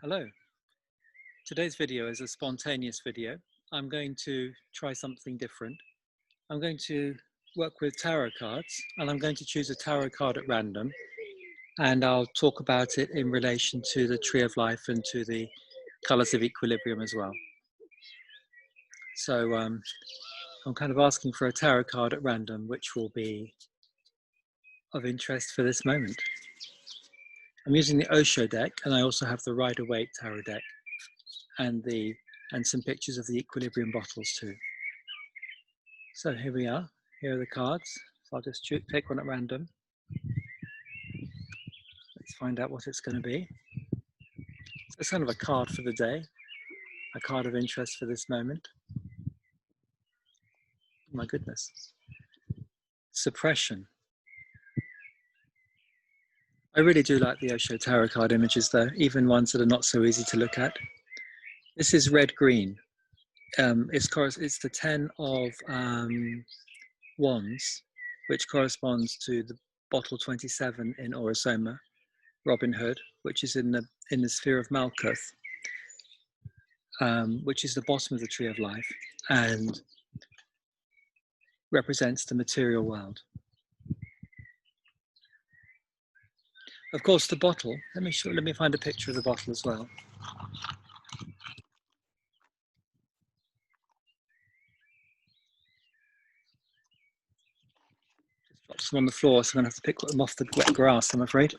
Hello. Today's video is a spontaneous video. I'm going to try something different. I'm going to work with tarot cards, and I'm going to choose a tarot card at random, and I'll talk about it in relation to the Tree of Life and to the colors of equilibrium as well. So I'm kind of asking for a tarot card at random, which will be of interest for this moment. I'm using the Osho deck, and I also have the Rider-Waite tarot deck and some pictures of the equilibrium bottles too. So here we are. Here are the cards. So I'll just pick one at random. Let's find out what it's going to be. So it's kind of a card for the day, a card of interest for this moment. My goodness. Suppression. I really do like the Osho tarot card images though, even ones that are not so easy to look at. This is red-green. It's the 10 of wands, which corresponds to the bottle 27 in Orosoma, Robin Hood, which is in the sphere of Malkuth, which is the bottom of the Tree of Life and represents the material world. Of course, the bottle. Let me find a picture of the bottle as well. Just dropped some on the floor, so I'm going to have to pick them off the wet grass, I'm afraid.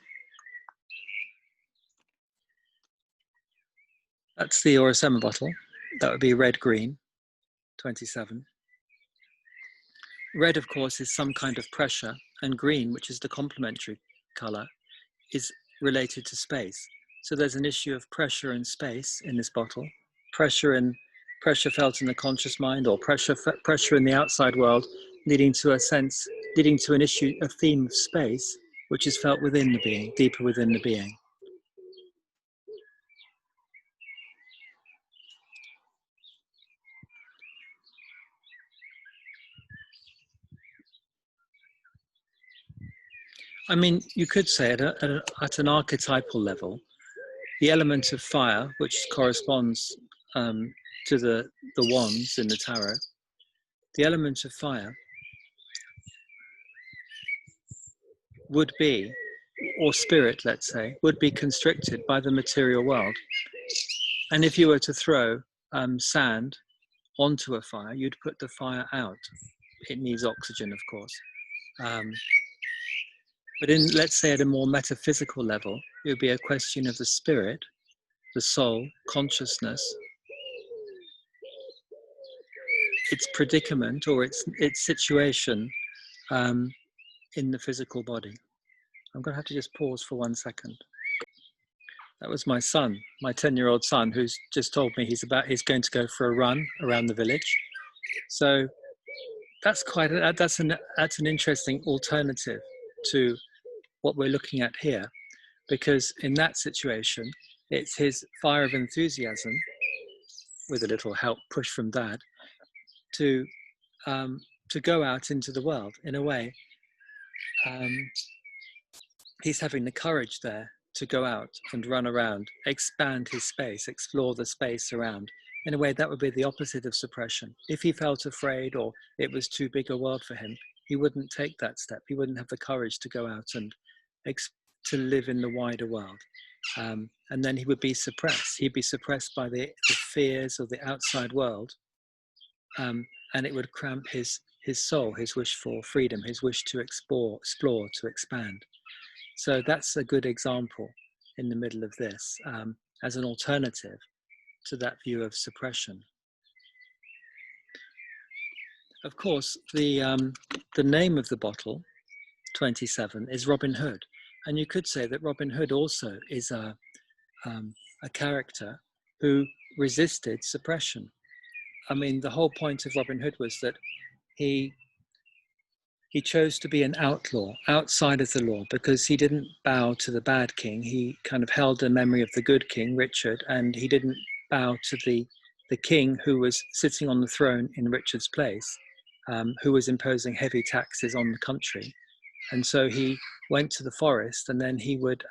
That's the Orosoma bottle. That would be red-green, 27. Red, of course, is some kind of pressure, and green, which is the complementary color, is related to space. So there's an issue of pressure and space in this bottle, pressure felt in the conscious mind, or pressure in the outside world, leading to an issue, a theme of space, which is felt within the being, deeper within the being. I mean, you could say at an archetypal level, the element of fire, which corresponds to the wands in the tarot, the element of fire would be, or spirit, let's say, would be constricted by the material world. And if you were to throw sand onto a fire, you'd put the fire out. It needs oxygen, of course. But let's say at a more metaphysical level, it would be a question of the spirit, the soul, consciousness, its predicament or its situation in the physical body. I'm going to have to just pause for 1 second. That was my son, my 10-year-old son, who's just told me he's going to go for a run around the village. So that's an interesting alternative to what we're looking at here, because in that situation, it's his fire of enthusiasm, with a little help push from Dad, to go out into the world. In a way, he's having the courage there to go out and run around, expand his space, explore the space around. In a way, that would be the opposite of suppression. If he felt afraid or it was too big a world for him, he wouldn't take that step. He wouldn't have the courage to go out and to live in the wider world. And then he would be suppressed. He'd be suppressed by the fears of the outside world, and it would cramp his soul, his wish for freedom, his wish to explore, to expand. So that's a good example in the middle of this, as an alternative to that view of suppression. Of course, the name of the bottle, 27, is Robin Hood. And you could say that Robin Hood also is a character who resisted suppression. I mean, the whole point of Robin Hood was that he chose to be an outlaw, outside of the law, because he didn't bow to the bad king. He kind of held the memory of the good king, Richard, and he didn't bow to the king who was sitting on the throne in Richard's place, who was imposing heavy taxes on the country. And so he went to the forest, and then he would,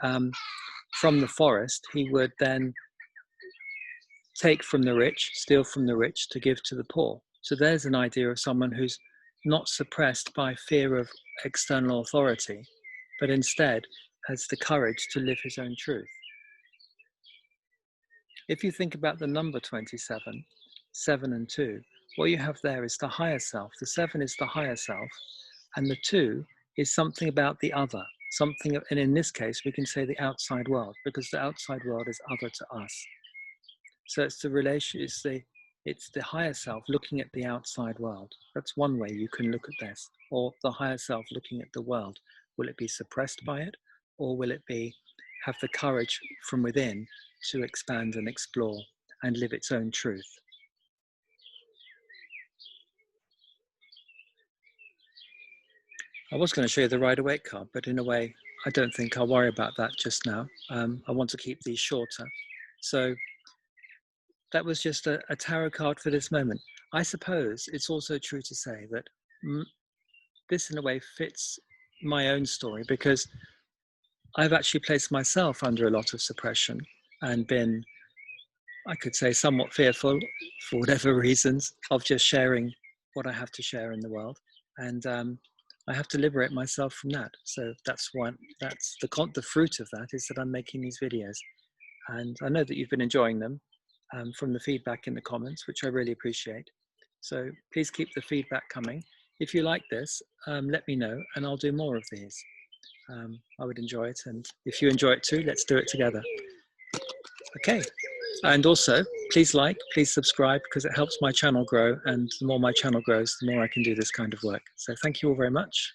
from the forest, he would then take from the rich, steal from the rich to give to the poor. So there's an idea of someone who's not suppressed by fear of external authority, but instead has the courage to live his own truth. If you think about the number 27, 7 and 2, what you have there is the higher self. The 7 is the higher self, and the 2 is something about the other, something, and in this case, we can say the outside world, because the outside world is other to us. So it's the relation, it's the higher self looking at the outside world. That's one way you can look at this. Or the higher self looking at the world. Will it be suppressed by it, or will it be have the courage from within to expand and explore and live its own truth? I was going to show you the Rider-Waite card, but in a way, I don't think I'll worry about that just now. I want to keep these shorter. So that was just a tarot card for this moment. I suppose it's also true to say that this in a way fits my own story, because I've actually placed myself under a lot of suppression and been, I could say, somewhat fearful for whatever reasons of just sharing what I have to share in the world. And I have to liberate myself from that. So that's the fruit of that is that I'm making these videos. And I know that you've been enjoying them from the feedback in the comments, which I really appreciate. So please keep the feedback coming. If you like this, let me know and I'll do more of these. I would enjoy it. And if you enjoy it too, let's do it together. Okay. And also, please subscribe, because it helps my channel grow. And the more my channel grows, the more I can do this kind of work. So thank you all very much.